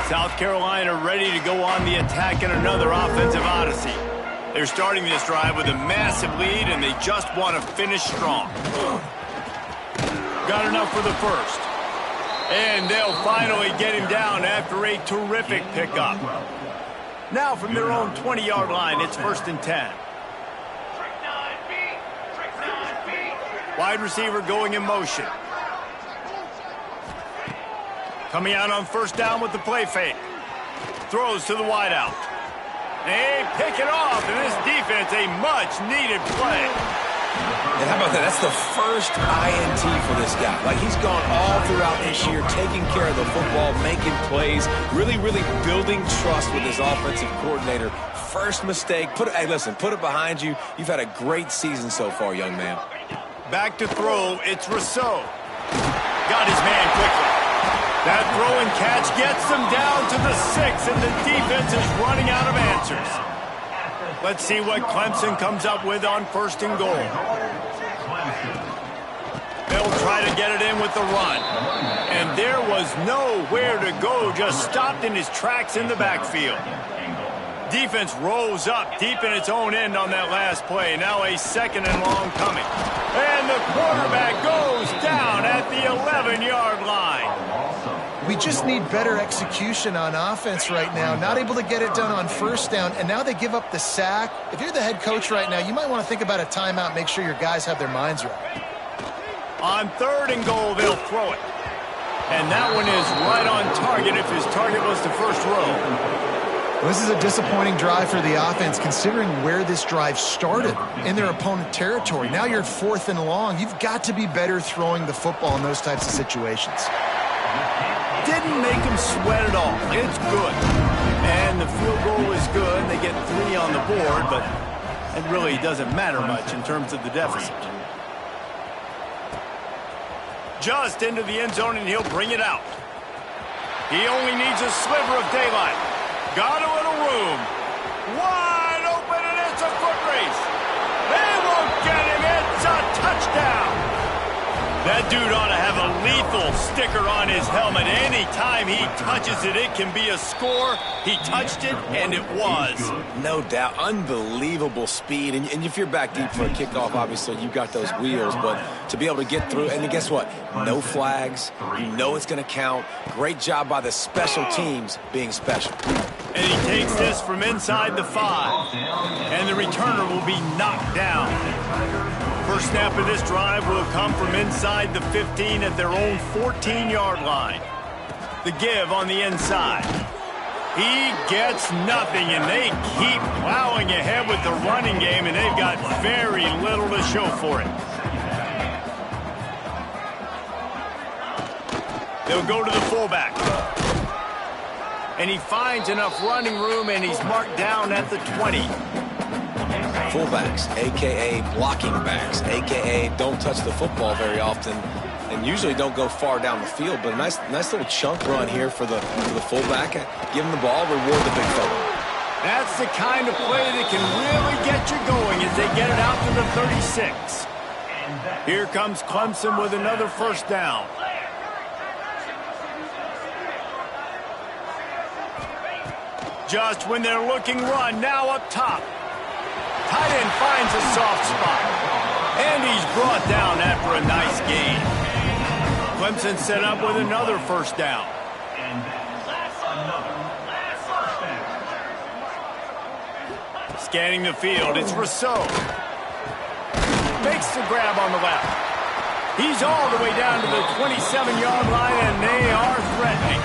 South Carolina ready to go on the attack in another offensive odyssey. They're starting this drive with a massive lead, and they just want to finish strong. Got enough for the 1st. And they'll finally get him down after a terrific pickup. Now from their own 20-yard line, it's 1st and 10. Wide receiver going in motion. Coming out on 1st down with the play fake. Throws to the wideout. They pick it off, and this defense, a much-needed play. And how about that? That's the first INT for this guy. Like, he's gone all throughout this year, taking care of the football, making plays, really building trust with his offensive coordinator. First mistake. Hey, listen, put it behind you. You've had a great season so far, young man. Back to throw, it's Rousseau. Got his man quickly. That throw and catch gets them down to the 6, and the defense is running out of answers. Let's see what Clemson comes up with on 1st and goal. They'll try to get it in with the run. And there was nowhere to go, just stopped in his tracks in the backfield. Defense rose up deep in its own end on that last play. Now a 2nd and long coming. And the quarterback goes down at the 11-yard line. We just need better execution on offense right now. Not able to get it done on 1st down, and now they give up the sack. If you're the head coach right now, you might want to think about a timeout, make sure your guys have their minds right. On 3rd and goal, they'll throw it. And that one is right on target if his target was the 1st row. Well, this is a disappointing drive for the offense, considering where this drive started in their opponent territory. Now you're at 4th and long. You've got to be better throwing the football in those types of situations. Didn't make him sweat at all. It's good. And the field goal is good. They get 3 on the board, but it really doesn't matter much in terms of the deficit. just into the end zone, and he'll bring it out. He only needs a sliver of daylight. Got a little room. Wide open, and it's a foot race. They won't get him. It's a touchdown. That dude ought to have a lethal sticker on his helmet. Anytime he touches it, it can be a score. He touched it, and it was. No doubt. Unbelievable speed. And if you're back deep for a kickoff, obviously, you've got those wheels. But to be able to get through, and then guess what? No flags. You know it's going to count. Great job by the special teams being special. And he takes this from inside the 5. And the returner will be knocked down. First snap of this drive will come from inside the 15 at their own 14-yard line. The give on the inside. He gets nothing, and they keep plowing ahead with the running game, and they've got very little to show for it. They'll go to the fullback. And he finds enough running room, and he's marked down at the 20. Fullbacks, a.k.a. blocking backs, a.k.a. don't touch the football very often and usually don't go far down the field. But a nice little chunk run here for the fullback. Give him the ball, reward the big fella. That's the kind of play that can really get you going as they get it out to the 36. Here comes Clemson with another first down. Just when they're looking run, now up top. Tight end finds a soft spot. And he's brought down after a nice gain. Clemson set up with another first down. Scanning the field, it's Rousseau. Makes the grab on the left. He's all the way down to the 27-yard line, and they are threatening.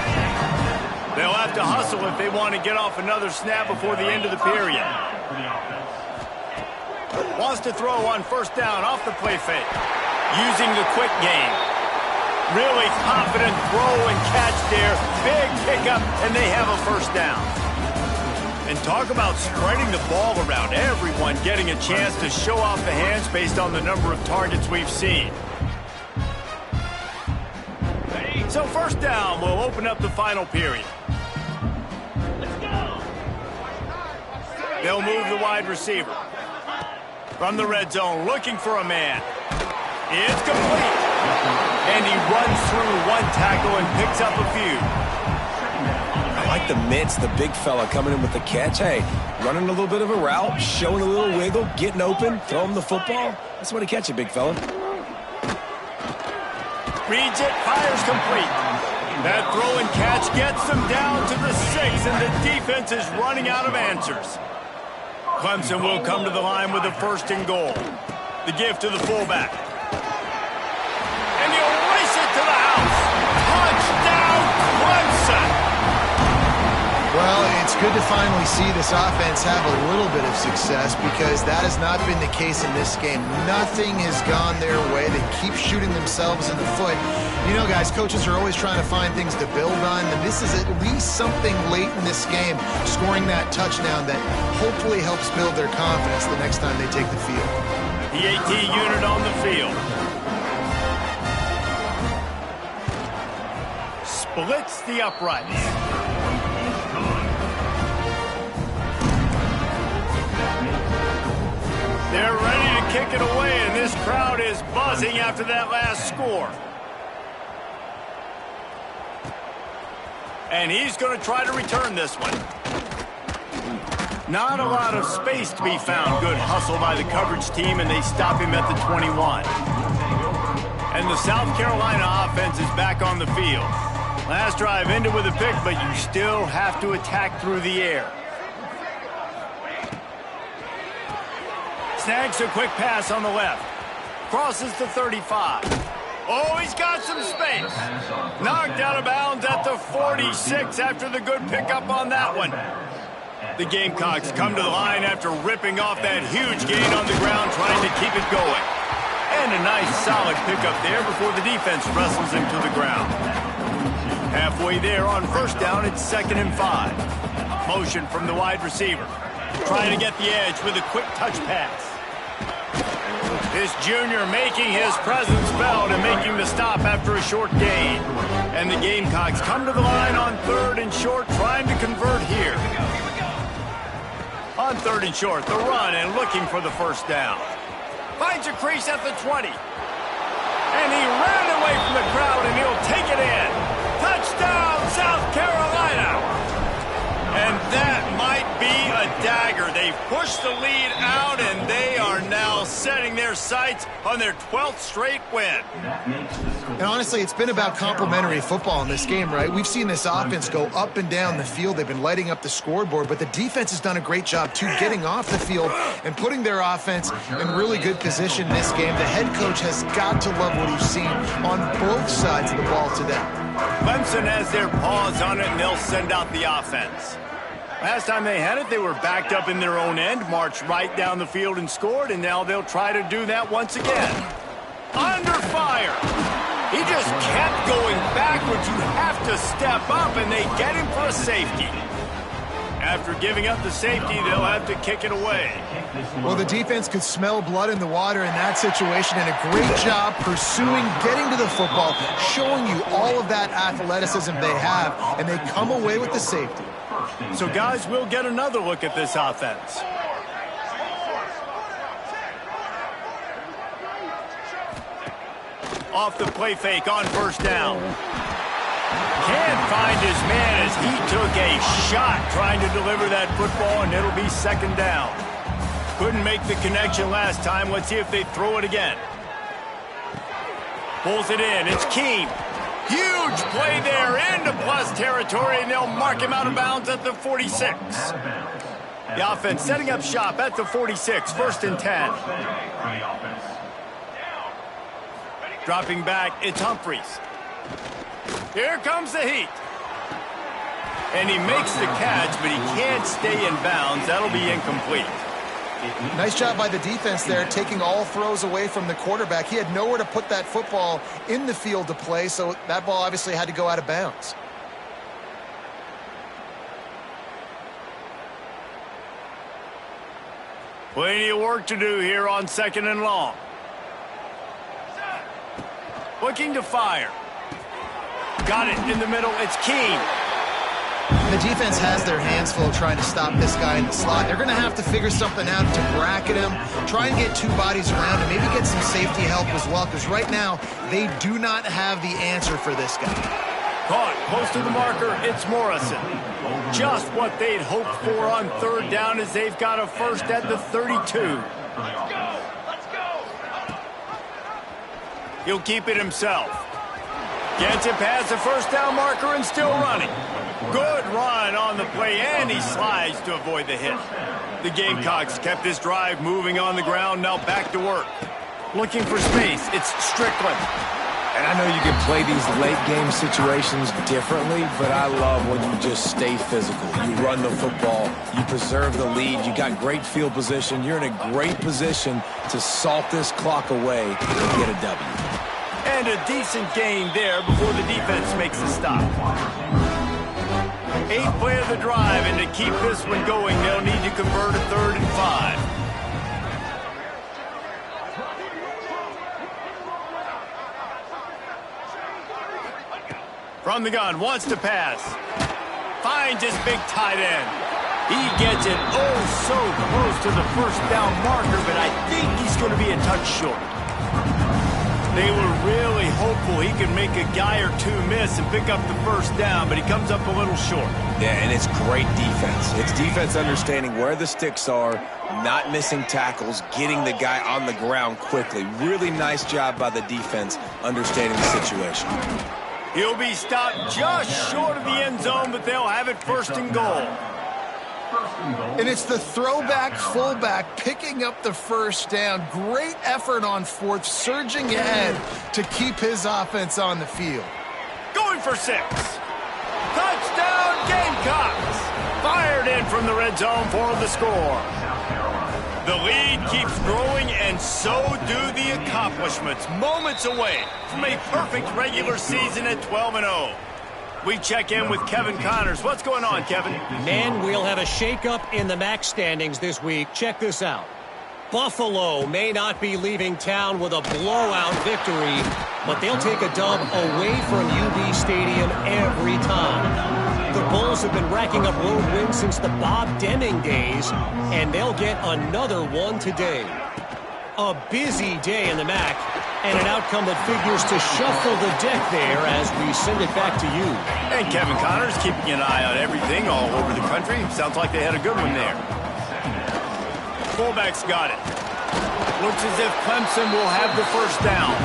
They'll have to hustle if they want to get off another snap before the end of the period. Wants to throw on first down off the play fake. Using the quick game. Really confident throw and catch there. Big pickup, and they have a first down. And talk about spreading the ball around. Everyone getting a chance to show off the hands based on the number of targets we've seen. So first down will open up the final period. They'll move the wide receiver. From the red zone, looking for a man. It's complete. And he runs through one tackle and picks up a few. I like the mitts, the big fella coming in with the catch. Hey, running a little bit of a route, showing a little wiggle, getting open, throw him the football. That's what he catch it, big fella. Reads it, fires complete. That throw and catch gets them down to the 6, and the defense is running out of answers. Clemson will come to the line with a first and goal. The give to the fullback. And he'll race it to the house. Touchdown, Clemson! Well, it's good to finally see this offense have a little bit of success because that has not been the case in this game. Nothing has gone their way. They keep shooting themselves in the foot. You know, guys, coaches are always trying to find things to build on, and this is at least something late in this game, scoring that touchdown that hopefully helps build their confidence the next time they take the field. The AT unit on the field. Splits the uprights. They're ready to kick it away, and this crowd is buzzing after that last score. And he's going to try to return this one. Not a lot of space to be found. Good hustle by the coverage team, and they stop him at the 21. And the South Carolina offense is back on the field. Last drive ended with a pick, but you still have to attack through the air. Snags a quick pass on the left. Crosses the 35. Oh, he's got some space. Knocked out of bounds at the 46 after the good pickup on that one. The Gamecocks come to the line after ripping off that huge gain on the ground, trying to keep it going. And a nice solid pickup there before the defense wrestles him to the ground. Halfway there on first down, it's 2nd and 5. Motion from the wide receiver. Trying to get the edge with a quick touch pass. This junior making his presence felt and making the stop after a short gain. And the Gamecocks come to the line on 3rd and short, trying to convert here. On 3rd and short, the run and looking for the first down. Finds a crease at the 20. And he ran away from the crowd, and he'll take it in. Touchdown, South Carolina! And that might be a dagger. They've pushed the lead out, and they are now setting their sights on their 12th straight win. And honestly, it's been about complementary football in this game, right? We've seen this offense go up and down the field. They've been lighting up the scoreboard, but the defense has done a great job, too, getting off the field and putting their offense in really good position in this game. The head coach has got to love what he's seen on both sides of the ball today. Clemson has their paws on it, and they'll send out the offense. Last time they had it, they were backed up in their own end, marched right down the field and scored, and now they'll try to do that once again. Under fire. He just kept going backwards. You have to step up, and they get him for a safety. After giving up the safety, they'll have to kick it away. Well, the defense could smell blood in the water in that situation, and a great job pursuing, getting to the football, showing you all of that athleticism they have, and they come away with the safety. So, guys, we'll get another look at this offense. Off the play fake on first down. Can't find his man as he took a shot trying to deliver that football, and it'll be 2nd down. Couldn't make the connection last time. Let's see if they throw it again. Pulls it in. It's Keene. Huge play there into plus territory, and they'll mark him out of bounds at the 46. The offense setting up shop at the 46, 1st and 10. Dropping back, it's Humphreys. Here comes the heat. And he makes the catch, but he can't stay in bounds. That'll be incomplete. Nice job by the defense there, taking all throws away from the quarterback. He had nowhere to put that football in the field to play, so that ball obviously had to go out of bounds. Plenty of work to do here on 2nd and long. Looking to fire. Got it in the middle. It's Keene. The defense has their hands full trying to stop this guy in the slot. They're going to have to figure something out to bracket him, try and get 2 bodies around him, maybe get some safety help as well, because right now they do not have the answer for this guy. Caught close to the marker. It's Morrison. Just what they'd hoped for on 3rd down as they've got a first at the 32. He'll keep it himself. Gets it past the first down marker and still running. Good run on the play, and he slides to avoid the hit. The Gamecocks kept this drive moving on the ground, now back to work. Looking for space, it's Strickland. And I know you can play these late-game situations differently, but I love when you just stay physical. You run the football, you preserve the lead, you got great field position, you're in a great position to salt this clock away and get a W. And a decent gain there before the defense makes the stop. 8th play of the drive, and to keep this one going, they'll need to convert a 3rd and 5. From the gun, wants to pass. Finds his big tight end. He gets it so close to the first down marker, but I think he's going to be a touch short. They were really hopeful he could make a guy or 2 miss and pick up the first down, but he comes up a little short. Yeah, and it's great defense. It's defense understanding where the sticks are, not missing tackles, getting the guy on the ground quickly. Really nice job by the defense understanding the situation. He'll be stopped just short of the end zone, but they'll have it 1st and goal. And it's the throwback fullback picking up the first down. Great effort on 4th, surging ahead to keep his offense on the field. Going for 6. Touchdown Gamecocks! Fired in from the red zone for the score. The lead keeps growing, and so do the accomplishments. Moments away from a perfect regular season at 12-0. We check in with Kevin Connors. What's going on, Kevin? Man, we'll have a shakeup in the MAC standings this week. Check this out. Buffalo may not be leaving town with a blowout victory, but they'll take a dub away from UB Stadium every time. The Bulls have been racking up road wins since the Bob Deming days, and they'll get another one today. A busy day in the MAC, and an outcome that figures to shuffle the deck there as we send it back to you. And Kevin Connors keeping an eye on everything all over the country. Sounds like they had a good one there. Fullback's got it. Looks as if Clemson will have the first down.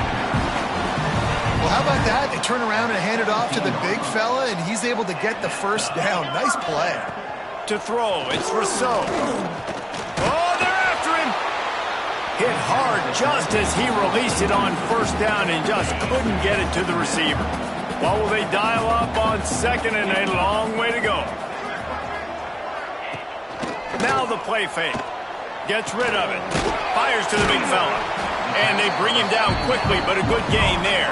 Well, how about that? They turn around and hand it off to the big fella, and he's able to get the first down. Nice play. To throw, it's Rousseau. Oh, they're after him. Hit hard just as he released it on first down and just couldn't get it to the receiver. What will they dial up on second, and a long way to go. Now the play fake. Gets rid of it. Fires to the big fella. And they bring him down quickly, but a good gain there.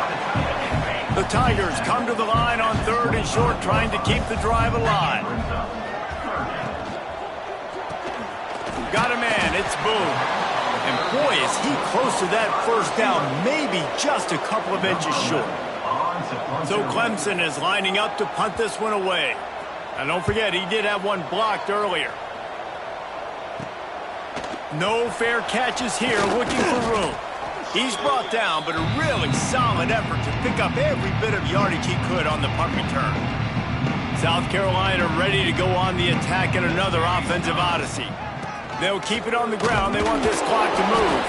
The Tigers come to the line on 3rd and short, trying to keep the drive alive. Got a man. It's Boone. And boy, is he close to that first down, maybe just a couple of inches short. So Clemson is lining up to punt this one away. And don't forget, he did have one blocked earlier. No fair catches here, looking for room. He's brought down, but a really solid effort to pick up every bit of yardage he could on the punt return. South Carolina ready to go on the attack in another offensive odyssey. They'll keep it on the ground. They want this clock to move.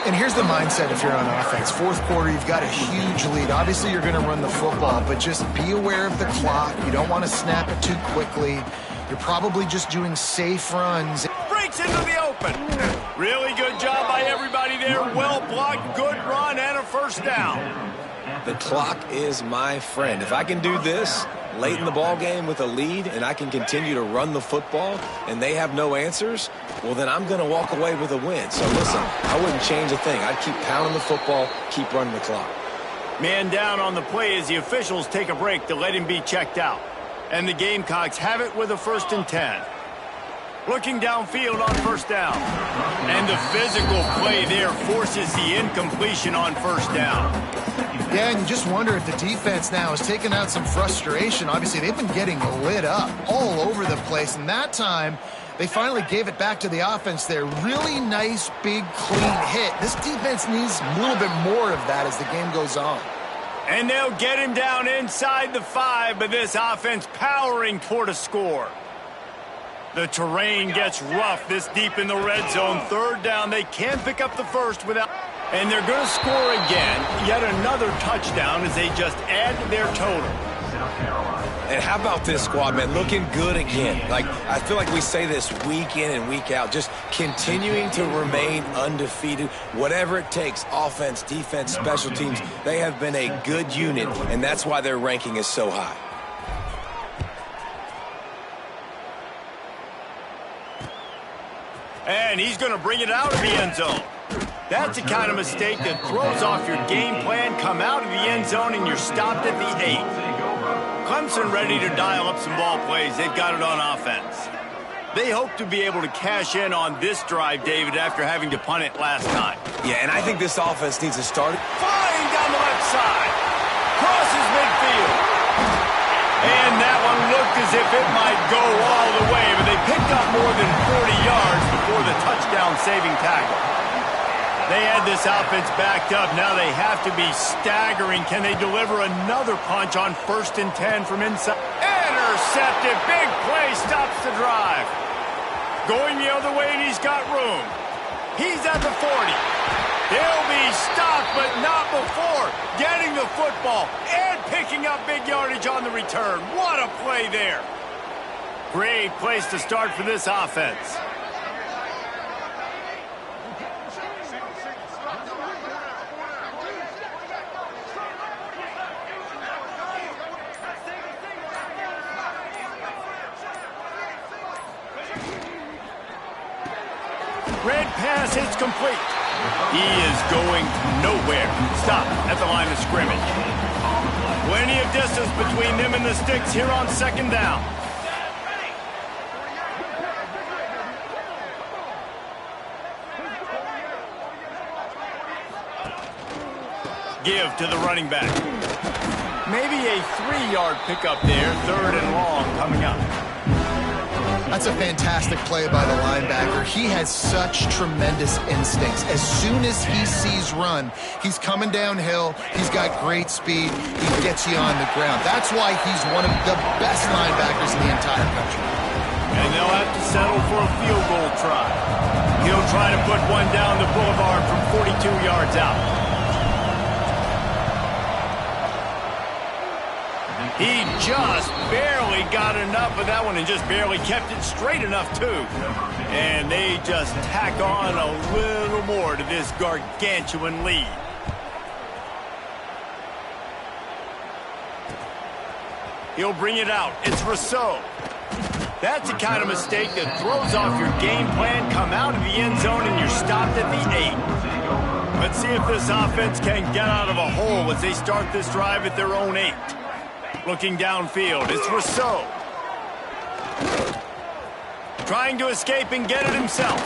And here's the mindset if you're on offense. 4th quarter, you've got a huge lead. Obviously, you're going to run the football, but just be aware of the clock. You don't want to snap it too quickly. You're probably just doing safe runs. Breaks into the open. Really good job by everybody there. Well blocked, good run, and a first down. The clock is my friend. If I can do this late in the ball game with a lead and I can continue to run the football and they have no answers, well, then I'm going to walk away with a win. So, listen, I wouldn't change a thing. I'd keep pounding the football, keep running the clock. Man down on the play as the officials take a break to let him be checked out. And the Gamecocks have it with a 1st and 10. Looking downfield on first down. And the physical play there forces the incompletion on first down. Yeah, and you just wonder if the defense now has taken out some frustration. Obviously, they've been getting lit up all over the place. And that time, they finally gave it back to the offense there. Really nice, big, clean hit. This defense needs a little bit more of that as the game goes on. And they'll get him down inside the 5, but this offense powering toward a score. The terrain gets rough this deep in the red zone. 3rd down, they can pick up the first without... And they're going to score again. Yet another touchdown as they just add to their total. And how about this squad, man? Looking good again. Like, I feel like we say this week in and week out. Just continuing to remain undefeated. Whatever it takes, offense, defense, special teams, they have been a good unit, and that's why their ranking is so high. And he's going to bring it out of the end zone. That's the kind of mistake that throws off your game plan. Come out of the end zone and you're stopped at the 8. Clemson ready to dial up some ball plays. They've got it on offense. They hope to be able to cash in on this drive, David, after having to punt it last time. Yeah, and I think this offense needs to start. Flying down the left side. Crosses midfield. And that one looked as if it might go all the way, but they picked up more than 40 yards before the touchdown-saving tackle. They had this offense backed up. Now they have to be staggering. Can they deliver another punch on 1st and 10 from inside? Intercepted. Big play stops the drive. Going the other way, and he's got room. He's at the 40. He'll be stopped, but not before getting the football and picking up big yardage on the return. What a play there. Great place to start for this offense. Red pass, it's complete. He is going nowhere. Stop at the line of scrimmage. Plenty of distance between them and the sticks here on 2nd down. Give to the running back. Maybe a 3-yard pickup there, 3rd and long coming up. That's a fantastic play by the linebacker. He has such tremendous instincts. As soon as he sees run, he's coming downhill. He's got great speed. He gets you on the ground. That's why he's one of the best linebackers in the entire country. And they'll have to settle for a field goal try. He'll try to put one down the boulevard from 42 yards out. He just barely got enough of that one and just barely kept it straight enough, too. And they just tack on a little more to this gargantuan lead. He'll bring it out. It's Rousseau. That's the kind of mistake that throws off your game plan. Come out of the end zone and you're stopped at the 8. Let's see if this offense can get out of a hole as they start this drive at their own 8. Looking downfield, it's Rousseau. Trying to escape and get it himself.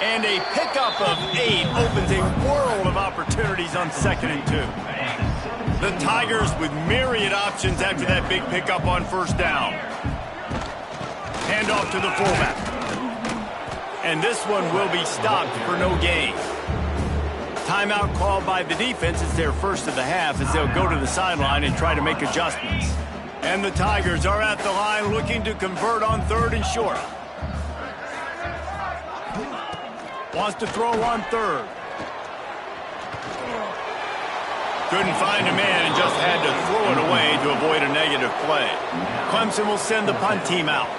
And a pickup of 8 opens a world of opportunities on 2nd and 2. The Tigers with myriad options after that big pickup on 1st down. Hand off to the fullback. And this one will be stopped for no gain. Timeout called by the defense. It's their first of the half as they'll go to the sideline and try to make adjustments. And the Tigers are at the line looking to convert on 3rd and short. Wants to throw on 3rd. Couldn't find a man and just had to throw it away to avoid a negative play. Clemson will send the punt team out.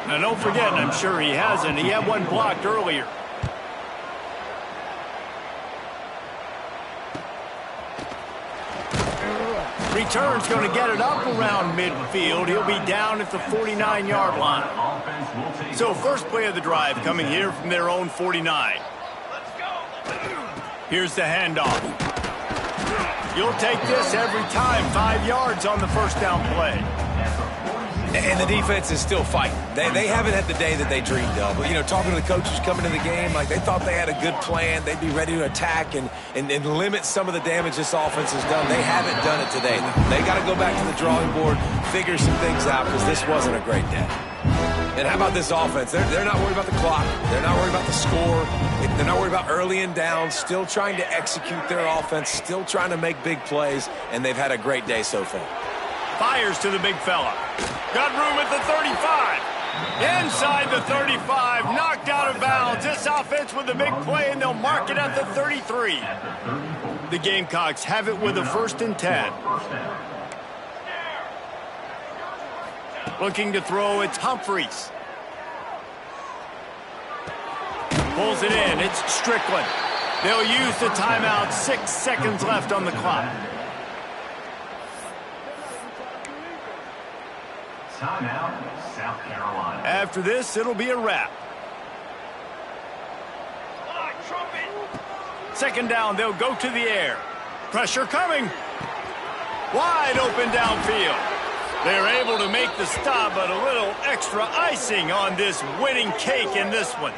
Now don't forget, and I'm sure he hasn't, he had one blocked earlier. Return's going to get it up around midfield. He'll be down at the 49-yard line. So first play of the drive coming here from their own 49. Here's the handoff. You'll take this every time. 5 yards on the 1st down play. And the defense is still fighting. They haven't had the day that they dreamed of. You know, talking to the coaches coming to the game, like they thought they had a good plan. They'd be ready to attack and limit some of the damage this offense has done. They haven't done it today. They got to go back to the drawing board, figure some things out because this wasn't a great day. And how about this offense? They're not worried about the clock. They're not worried about the score. They're not worried about early and down. Still trying to execute their offense. Still trying to make big plays. And they've had a great day so far. Fires to the big fella. Got room at the 35. Inside the 35. Knocked out of bounds. This offense with a big play, and they'll mark it at the 33. The Gamecocks have it with a 1st and 10. Looking to throw, it's Humphreys. Pulls it in, it's Strickland. They'll use the timeout, 6 seconds left on the clock. Timeout, South Carolina. After this, it'll be a wrap. 2nd down, they'll go to the air. Pressure coming. Wide open downfield. They're able to make the stop, but a little extra icing on this winning cake in this one.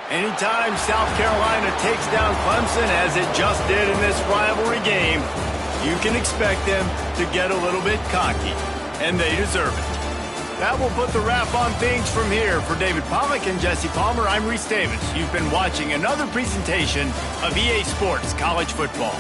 Anytime South Carolina takes down Clemson, as it just did in this rivalry game, you can expect them to get a little bit cocky, and they deserve it. That will put the wrap on things from here. For David Pollack and Jesse Palmer, I'm Reese Davis. You've been watching another presentation of EA Sports College Football.